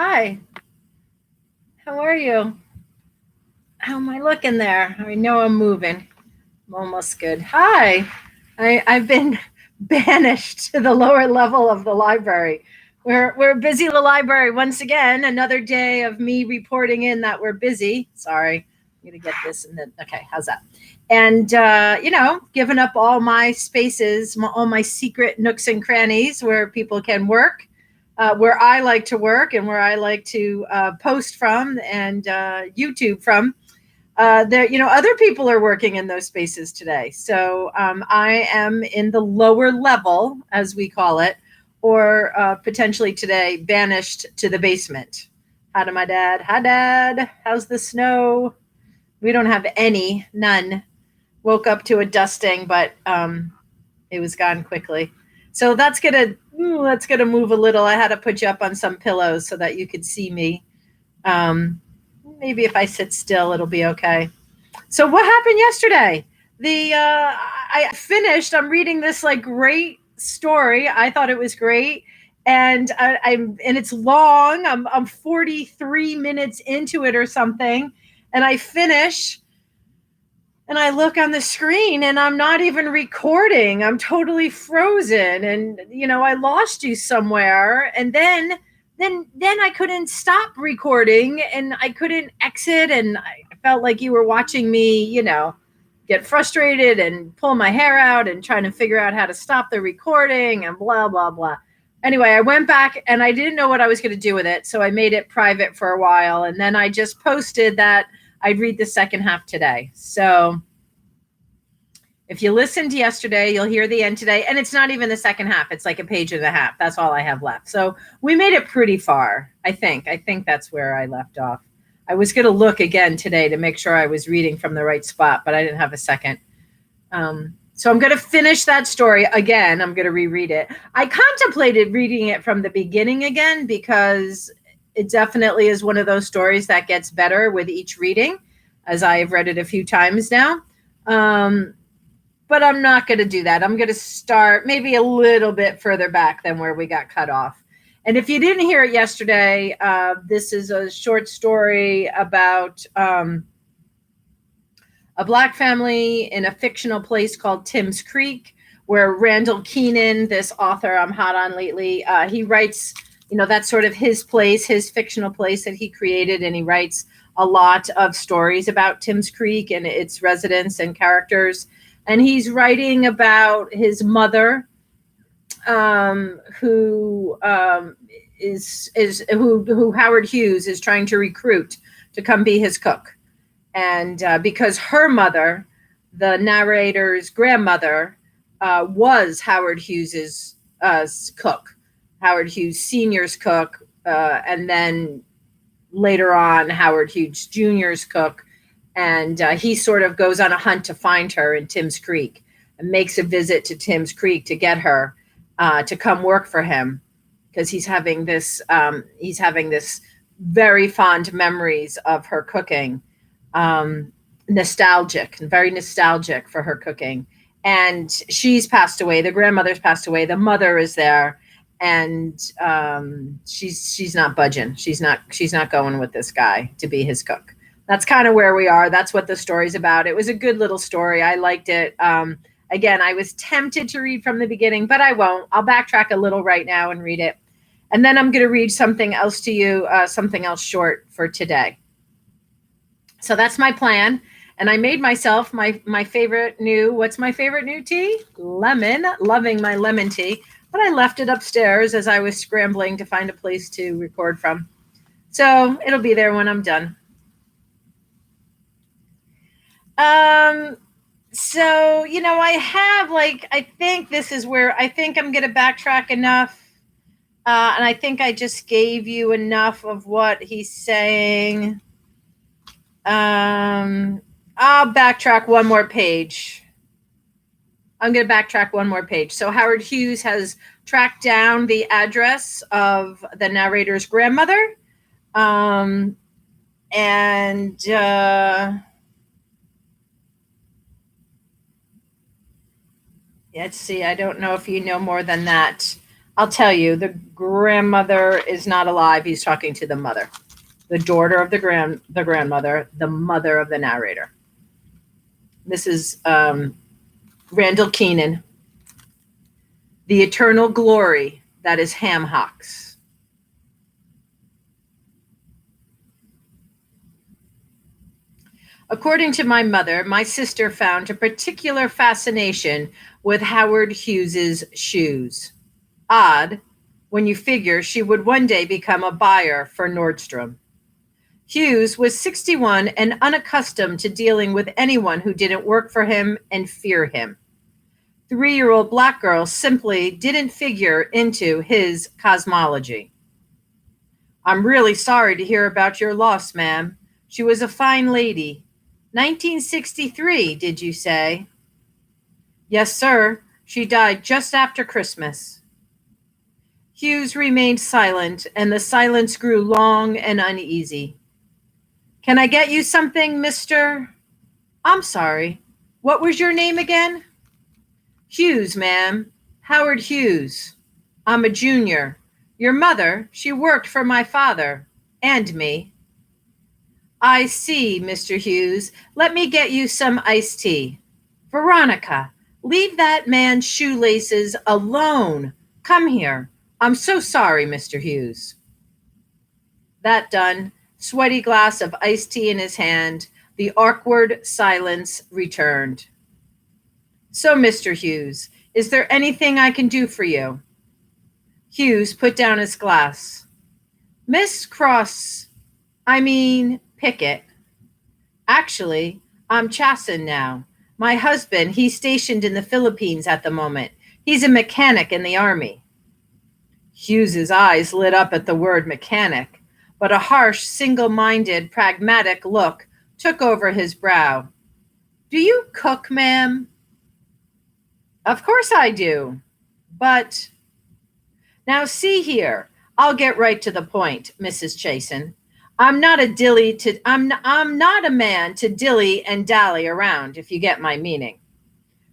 Hi, how are you? How am I looking there? I know I'm moving. I'm almost good. Hi, I've been banished to the lower level of the library. We're busy in the library once again. Another day of me reporting in that we're busy. Sorry, I'm gonna get this and then okay. How's that? And giving up all my spaces, all my secret nooks and crannies where people can work, where I like to work, and where I like to post from and YouTube from. Other people are working in those spaces today. So I am in the lower level, as we call it, or potentially today banished to the basement. Hi to my dad. Hi, Dad. How's the snow? We don't have any, none. Woke up to a dusting, but it was gone quickly. So that's gonna move a little. I had to put you up on some pillows so that you could see me. Um, Maybe if I sit still, it'll be okay. So what happened yesterday? The I finished. I'm reading this like great story. I thought it was great, and and it's long. I'm 43 minutes into it or something, and I finish. And I look on the screen and I'm not even recording. I'm totally frozen, and I lost you somewhere. And then I couldn't stop recording and I couldn't exit, and I felt like you were watching me, get frustrated and pull my hair out and trying to figure out how to stop the recording and blah blah blah. Anyway, I went back and I didn't know what I was going to do with it, so I made it private for a while, and then I just posted that I'd read the second half today. So if you listened yesterday, you'll hear the end today. And it's not even the second half. It's like a page and a half. That's all I have left. So we made it pretty far, I think. I think that's where I left off. I was going to look again today to make sure I was reading from the right spot, but I didn't have a second. So I'm going to finish that story again. I'm going to reread it. I contemplated reading it from the beginning again because it definitely is one of those stories that gets better with each reading, as I have read it a few times now. But I'm not going to do that. I'm going to start maybe a little bit further back than where we got cut off. And if you didn't hear it yesterday, this is a short story about a Black family in a fictional place called Tim's Creek, where Randall Keenan, this author I'm hot on lately, he writes, that's sort of his place, his fictional place that he created. And he writes a lot of stories about Tim's Creek and its residents and characters. And he's writing about his mother, who Howard Hughes is trying to recruit to come be his cook. And because her mother, the narrator's grandmother, was Howard Hughes's cook, Howard Hughes Sr.'s cook, and then later on Howard Hughes Jr.'s cook. And he sort of goes on a hunt to find her in Tim's Creek and makes a visit to Tim's Creek to get her to come work for him, because he's having this very fond memories of her cooking, very nostalgic for her cooking. And she's passed away. The grandmother's passed away. The mother is there, and she's not budging. She's not going with this guy to be his cook. That's kind of where we are. That's what the story's about. It was a good little story. I liked it. Again, I was tempted to read from the beginning, but I won't. I'll backtrack a little right now and read it. And then I'm going to read something else to you, something else short for today. So that's my plan. And I made myself my favorite new, what's my favorite new tea? Lemon. Loving my lemon tea. But I left it upstairs as I was scrambling to find a place to record from. So it'll be there when I'm done. So, I have I think this is where I think I'm going to backtrack enough. And I think I just gave you enough of what he's saying. I'll backtrack one more page. I'm going to backtrack one more page. So Howard Hughes has tracked down the address of the narrator's grandmother. Let's see. I don't know if you know more than that. I'll tell you, the grandmother is not alive. He's talking to the mother, the daughter of the grandmother, the mother of the narrator. Mrs. Randall Keenan, the eternal glory that is ham hocks. According to my mother, my sister found a particular fascination with Howard Hughes's shoes. Odd, when you figure she would one day become a buyer for Nordstrom. Hughes was 61 and unaccustomed to dealing with anyone who didn't work for him and fear him. 3-year-old black girls simply didn't figure into his cosmology. I'm really sorry to hear about your loss, ma'am. She was a fine lady. 1963, did you say? Yes, sir. She died just after Christmas. Hughes remained silent, and the silence grew long and uneasy. Can I get you something, Mr.? I'm sorry. What was your name again? Hughes, ma'am. Howard Hughes. I'm a junior. Your mother, she worked for my father. And me. I see, Mr. Hughes. Let me get you some iced tea. Veronica, leave that man's shoelaces alone. Come here. I'm so sorry, Mr. Hughes. That done, sweaty glass of iced tea in his hand, the awkward silence returned. So, Mr. Hughes, is there anything I can do for you? Hughes put down his glass. Miss Pickett. Actually, I'm Chasen now. My husband, he's stationed in the Philippines at the moment. He's a mechanic in the army. Hughes's eyes lit up at the word mechanic, but a harsh, single-minded, pragmatic look took over his brow. Do you cook, ma'am? Of course I do. But now see here, I'll get right to the point, Mrs. Chasen. I'm not a man to dilly and dally around, if you get my meaning.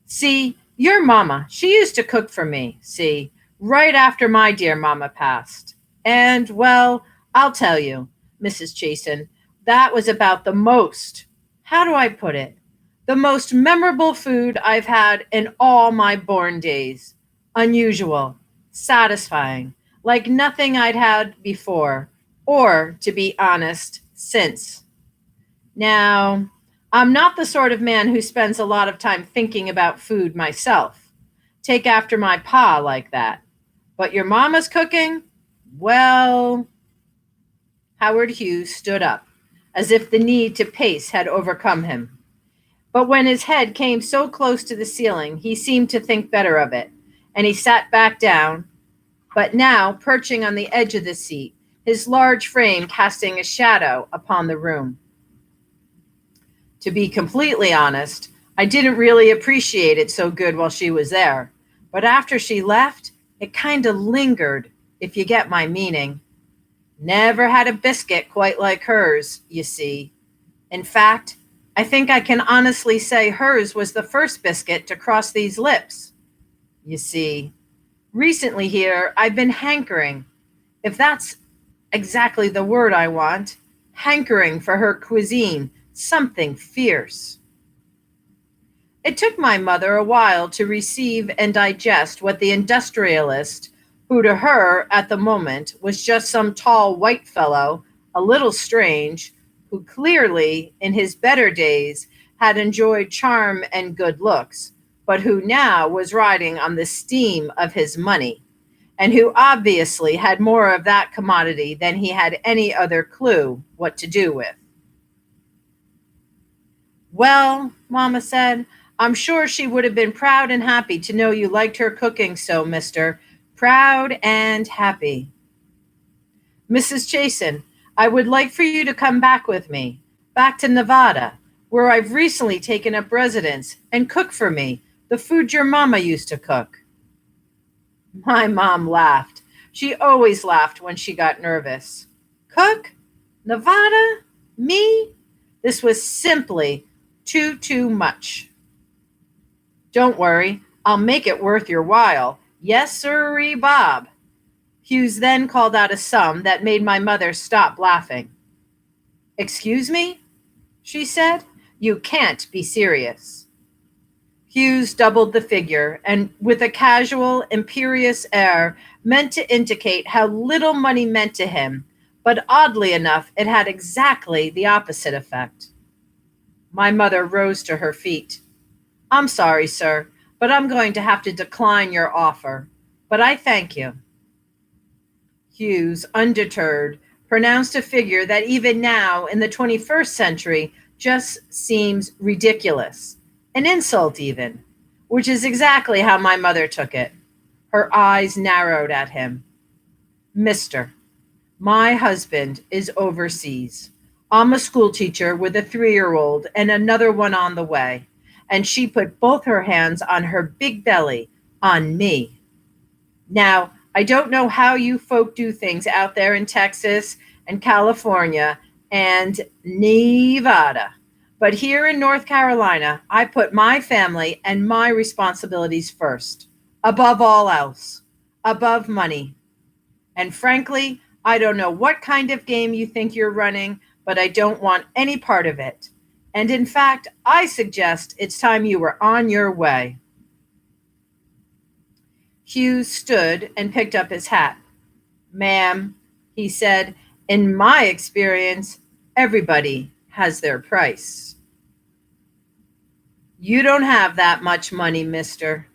See, your mama, she used to cook for me, see, right after my dear mama passed. And, well, I'll tell you, Mrs. Chasen, that was about how do I put it? The most memorable food I've had in all my born days. Unusual, satisfying, like nothing I'd had before, or, to be honest, since. Now, I'm not the sort of man who spends a lot of time thinking about food myself. Take after my pa like that. But your mama's cooking? Well, Howard Hughes stood up, as if the need to pace had overcome him. But when his head came so close to the ceiling, he seemed to think better of it, and he sat back down, but now perching on the edge of the seat, his large frame casting a shadow upon the room. To be completely honest, I didn't really appreciate it so good while she was there, but after she left, it kind of lingered, if you get my meaning. Never had a biscuit quite like hers, you see. In fact, I think I can honestly say hers was the first biscuit to cross these lips. You see, recently here, I've been hankering, if that's exactly the word I want, hankering for her cuisine, something fierce. It took my mother a while to receive and digest what the industrialist, who to her at the moment was just some tall white fellow, a little strange, who clearly in his better days had enjoyed charm and good looks, but who now was riding on the steam of his money, and who obviously had more of that commodity than he had any other clue what to do with. Well, Mama said, I'm sure she would have been proud and happy to know you liked her cooking so, mister. Proud and happy. Mrs. Chasen, I would like for you to come back with me, back to Nevada, where I've recently taken up residence, and cook for me the food your mama used to cook. My mom laughed. She always laughed when she got nervous. Cook? Nevada? Me? This was simply too much. Don't worry, I'll make it worth your while. Yes, sirree, Bob. Hughes then called out a sum that made my mother stop laughing. "Excuse me?" she said. "You can't be serious." Hughes doubled the figure, and with a casual, imperious air, meant to indicate how little money meant to him, but oddly enough, it had exactly the opposite effect. My mother rose to her feet. "I'm sorry, sir, but I'm going to have to decline your offer. But I thank you." Hughes, undeterred, pronounced a figure that even now, in the 21st century, just seems ridiculous. An insult, even, which is exactly how my mother took it. Her eyes narrowed at him. "Mister, my husband is overseas. I'm a schoolteacher with a 3-year-old and another one on the way." And she put both her hands on her big belly, on me. Now, I don't know how you folk do things out there in Texas and California and Nevada, but here in North Carolina, I put my family and my responsibilities first, above all else, above money. And frankly, I don't know what kind of game you think you're running, but I don't want any part of it. And in fact, I suggest it's time you were on your way. Hughes stood and picked up his hat. "Ma'am," he said, "in my experience, everybody has their price." "You don't have that much money, mister."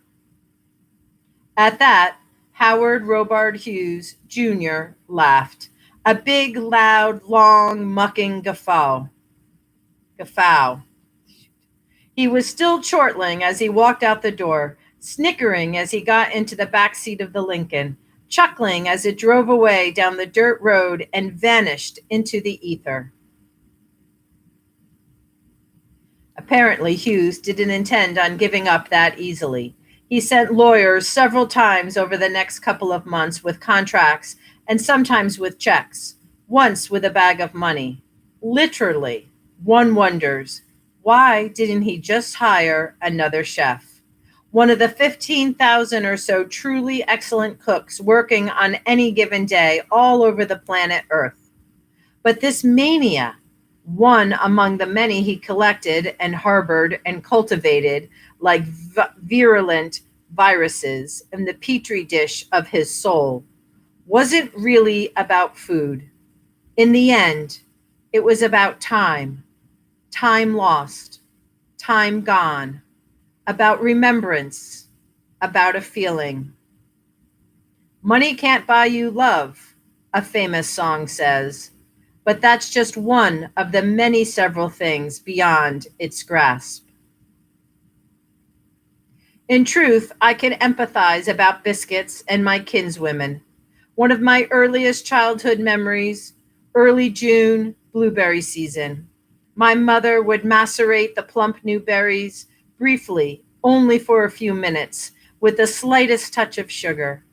At that, Howard Robard Hughes, Jr., laughed. A big, loud, long, mucking guffaw. Guffaw. He was still chortling as he walked out the door, snickering as he got into the back seat of the Lincoln, chuckling as it drove away down the dirt road and vanished into the ether. Apparently, Hughes didn't intend on giving up that easily. He sent lawyers several times over the next couple of months with contracts and sometimes with checks, once with a bag of money. Literally, one wonders, why didn't he just hire another chef? One of the 15,000 or so truly excellent cooks working on any given day all over the planet Earth. But this mania, one among the many he collected and harbored and cultivated like virulent viruses in the petri dish of his soul, wasn't really about food. In the end, it was about time, time lost, time gone, about remembrance, about a feeling. "Money can't buy you love," a famous song says, but that's just one of the many several things beyond its grasp. In truth, I can empathize about biscuits and my kinswomen. One of my earliest childhood memories, early June, blueberry season. My mother would macerate the plump new berries briefly, only for a few minutes, with the slightest touch of sugar.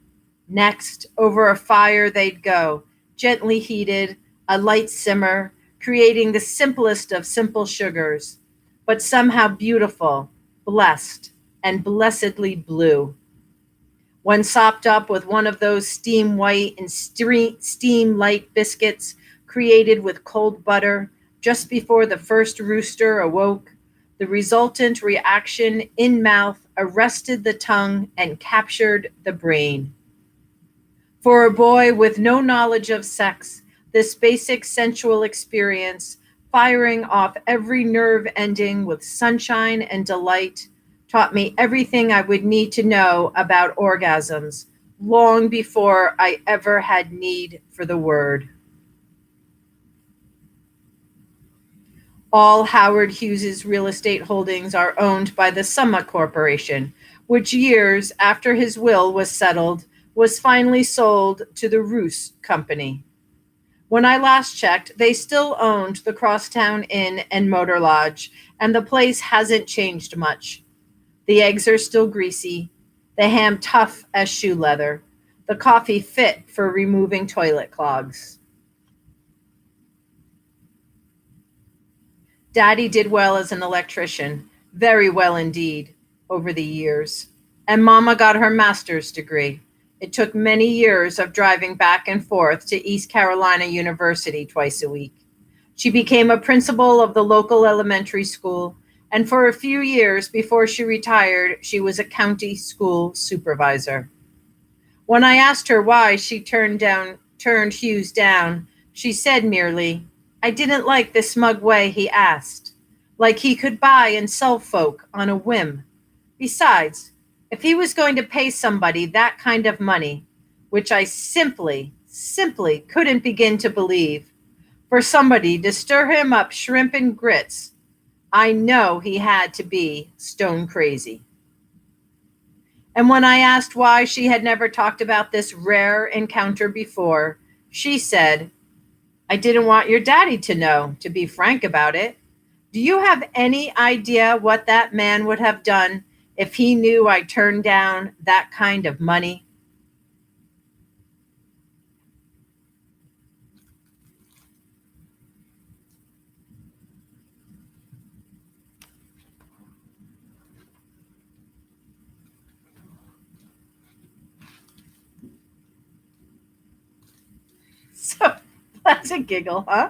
Next, over a fire they'd go, gently heated, a light simmer, creating the simplest of simple sugars, but somehow beautiful, blessed, and blessedly blue. When sopped up with one of those steam white and steam light biscuits created with cold butter just before the first rooster awoke, the resultant reaction in mouth arrested the tongue and captured the brain. For a boy with no knowledge of sex, this basic sensual experience, firing off every nerve ending with sunshine and delight, taught me everything I would need to know about orgasms long before I ever had need for the word. All Howard Hughes's real estate holdings are owned by the Summa Corporation, which years after his will was settled, was finally sold to the Roos Company. When I last checked, they still owned the Crosstown Inn and Motor Lodge, and the place hasn't changed much. The eggs are still greasy, the ham tough as shoe leather, the coffee fit for removing toilet clogs. Daddy did well as an electrician, very well indeed, over the years. And Mama got her master's degree. It took many years of driving back and forth to East Carolina University twice a week. She became a principal of the local elementary school, and for a few years before she retired, she was a county school supervisor. When I asked her why she turned Hughes down, she said merely, "I didn't like the smug way he asked, like he could buy and sell folk on a whim. Besides, if he was going to pay somebody that kind of money, which I simply couldn't begin to believe, for somebody to stir him up shrimp and grits, I know he had to be stone crazy." And when I asked why she had never talked about this rare encounter before, she said, "I didn't want your daddy to know, to be frank about it. Do you have any idea what that man would have done if he knew I turned down that kind of money?" So that's a giggle, huh?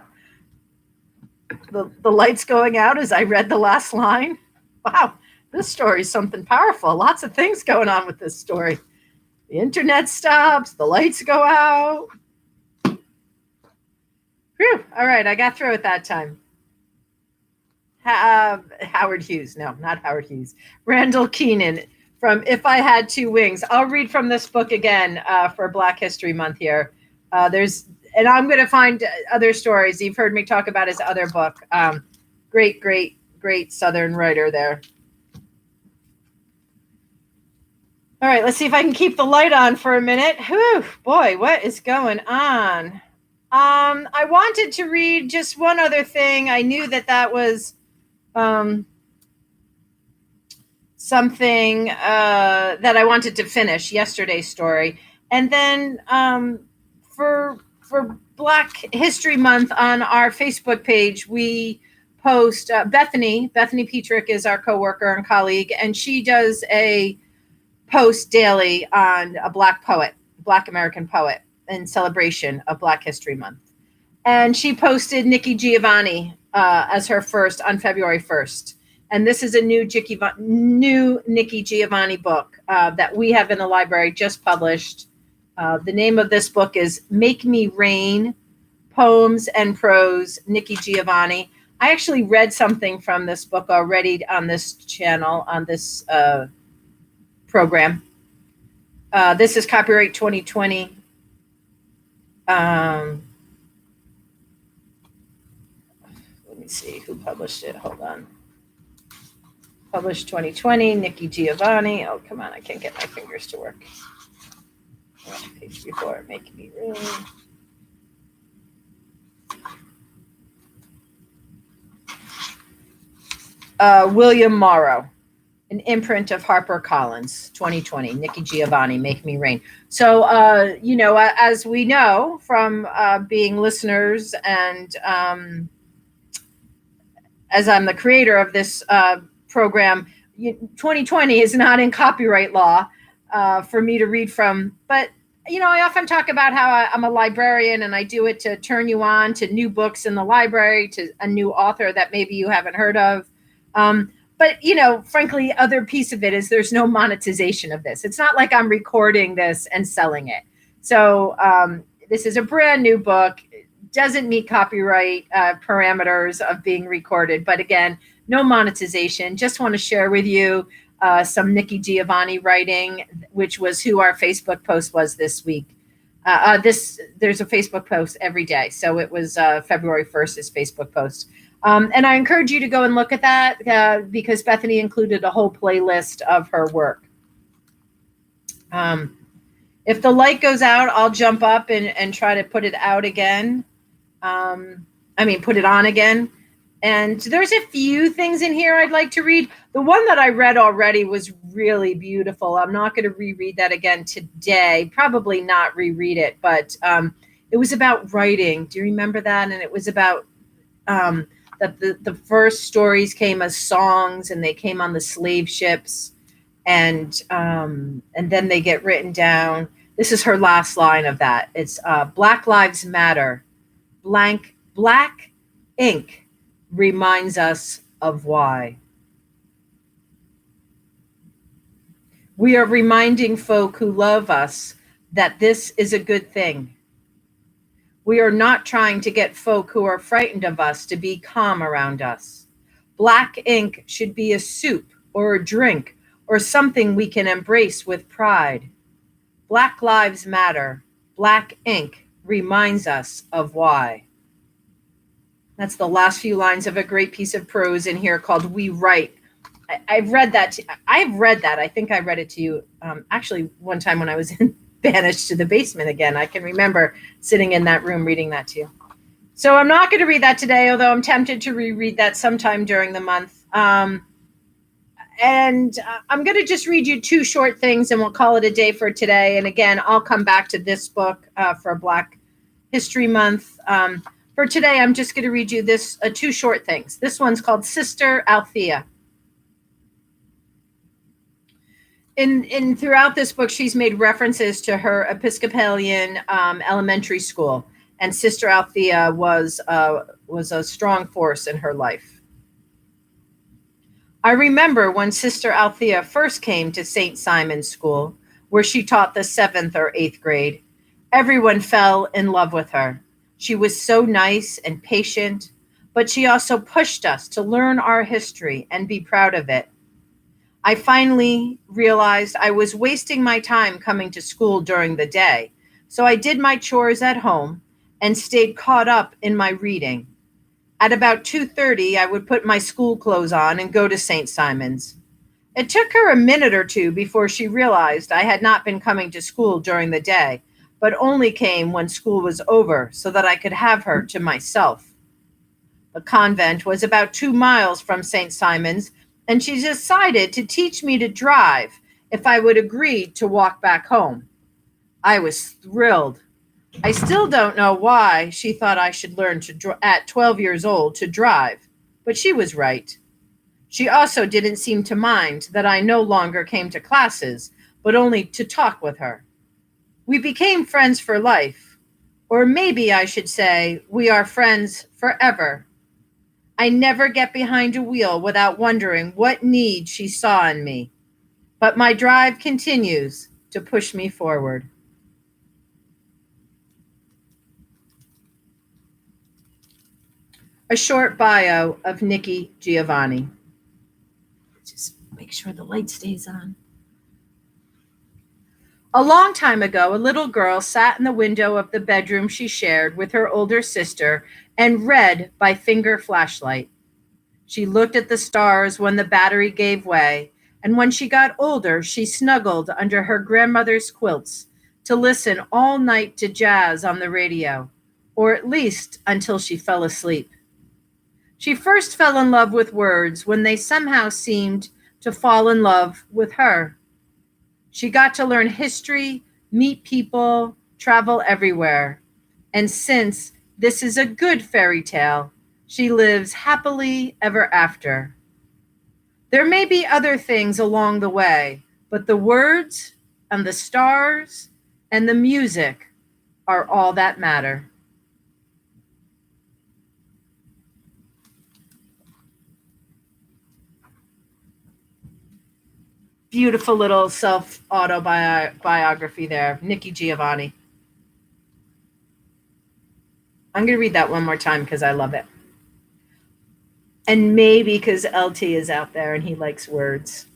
The lights going out as I read the last line. Wow, this story is something powerful. Lots of things going on with this story. The internet stops, the lights go out. Whew, all right, I got through it that time. Howard Hughes. No, not Howard Hughes. Randall Keenan from If I Had Two Wings. I'll read from this book again for Black History Month here. And I'm going to find other stories. You've heard me talk about his other book. Great Southern writer there. All right, let's see if I can keep the light on for a minute. Whew, boy, what is going on? I wanted to read just one other thing. I knew that was something that I wanted to finish, yesterday's story. And then for Black History Month on our Facebook page, we post Bethany Petrick is our coworker and colleague, and she does a post daily on a Black American poet, in celebration of Black History Month. And she posted Nikki Giovanni as her first on February 1st. And this is a new Nikki Giovanni book that we have in the library, just published. The name of this book is Make Me Rain, Poems and Prose, Nikki Giovanni. I actually read something from this book already on this channel, on this program. This is copyright 2020. Let me see who published it. Hold on. Published 2020, Nikki Giovanni. Oh, come on. I can't get my fingers to work. Page before, Make Me Rain. William Morrow, an imprint of HarperCollins, 2020, Nikki Giovanni, Make Me Rain. So, as we know from being listeners and as I'm the creator of this program, 2020 is not in copyright law for me to read from. But, I often talk about how I'm a librarian and I do it to turn you on to new books in the library, to a new author that maybe you haven't heard of. But, frankly, other piece of it is there's no monetization of this. It's not like I'm recording this and selling it. So this is a brand new book. It doesn't meet copyright parameters of being recorded. But again, no monetization. Just want to share with you some Nikki Giovanni writing, which was who our Facebook post was this week. There's a Facebook post every day. So it was February 1st, Facebook post. And I encourage you to go and look at that because Bethany included a whole playlist of her work. If the light goes out, I'll jump up and try to put it out again. Put it on again. And there's a few things in here I'd like to read. The one that I read already was really beautiful. I'm not going to reread that again today. Probably not reread it, but it was about writing. Do you remember that? And it was about that the first stories came as songs and they came on the slave ships and then they get written down. This is her last line of that. It's Black Lives Matter. Black ink reminds us of why. We are reminding folk who love us that this is a good thing. We are not trying to get folk who are frightened of us to be calm around us. Black ink should be a soup or a drink or something we can embrace with pride. Black Lives Matter. Black ink reminds us of why. That's the last few lines of a great piece of prose in here called We Write. I've read that. I've read that. I think I read it to you actually one time when I was banished to the basement again. I can remember sitting in that room reading that to you. So I'm not going to read that today, although I'm tempted to reread that sometime during the month. I'm going to just read you two short things and we'll call it a day for today. And again, I'll come back to this book for Black History Month. For today, I'm just going to read you this two short things. This one's called Sister Althea. In throughout this book, she's made references to her Episcopalian elementary school, and Sister Althea was a strong force in her life. I remember when Sister Althea first came to St. Simon's School, where she taught the 7th or 8th grade. Everyone fell in love with her. She was so nice and patient, but she also pushed us to learn our history and be proud of it. I finally realized I was wasting my time coming to school during the day, so I did my chores at home and stayed caught up in my reading. At about 2:30, I would put my school clothes on and go to St. Simon's. It took her a minute or two before she realized I had not been coming to school during the day, but only came when school was over so that I could have her to myself. The convent was about 2 miles from St. Simon's, and she decided to teach me to drive if I would agree to walk back home. I was thrilled. I still don't know why she thought I should learn at 12 years old to drive, but she was right. She also didn't seem to mind that I no longer came to classes, but only to talk with her. We became friends for life, or maybe I should say we are friends forever. I never get behind a wheel without wondering what need she saw in me, but my drive continues to push me forward. A short bio of Nikki Giovanni. Just make sure the light stays on. A long time ago, a little girl sat in the window of the bedroom she shared with her older sister and read by finger flashlight. She looked at the stars when the battery gave way, and when she got older, she snuggled under her grandmother's quilts to listen all night to jazz on the radio, or at least until she fell asleep. She first fell in love with words when they somehow seemed to fall in love with her. She got to learn history, meet people, travel everywhere. And since this is a good fairy tale, she lives happily ever after. There may be other things along the way, but the words and the stars and the music are all that matter. Beautiful little self-autobiography there, Nikki Giovanni. I'm going to read that one more time because I love it. And maybe because LT is out there and he likes words.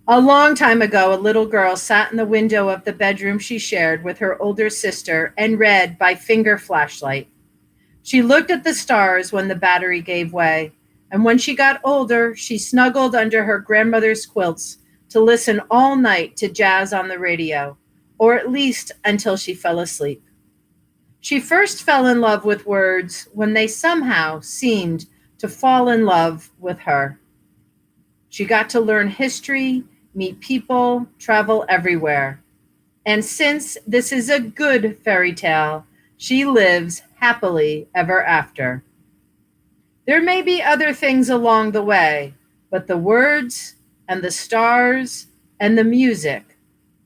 A long time ago, a little girl sat in the window of the bedroom she shared with her older sister and read by finger flashlight. She looked at the stars when the battery gave way, and when she got older, she snuggled under her grandmother's quilts to listen all night to jazz on the radio, or at least until she fell asleep. She first fell in love with words when they somehow seemed to fall in love with her. She got to learn history, meet people, travel everywhere. And since this is a good fairy tale, she lives happily ever after. There may be other things along the way, but the words and the stars and the music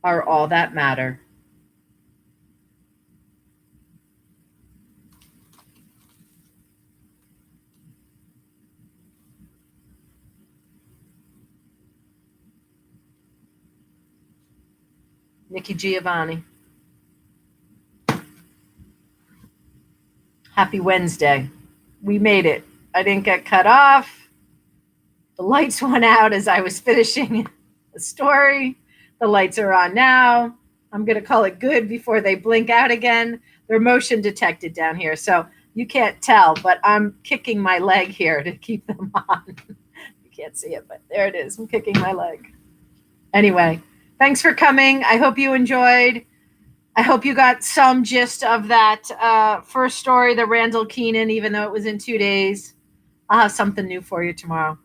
are all that matter. Nikki Giovanni. Happy Wednesday. We made it. I didn't get cut off. The lights went out as I was finishing the story. The lights are on now. I'm going to call it good before they blink out again. They're motion detected down here, so you can't tell, but I'm kicking my leg here to keep them on. You can't see it, but there it is. I'm kicking my leg. Anyway, thanks for coming. I hope you enjoyed. I hope you got some gist of that first story, the Randall Keenan, even though it was in 2 days. I'll have something new for you tomorrow.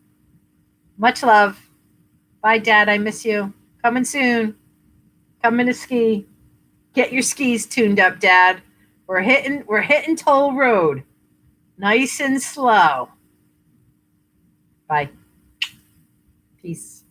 Much love. Bye, Dad. I miss you. Coming soon. Coming to ski. Get your skis tuned up, Dad. We're hitting Toll Road. Nice and slow. Bye. Peace.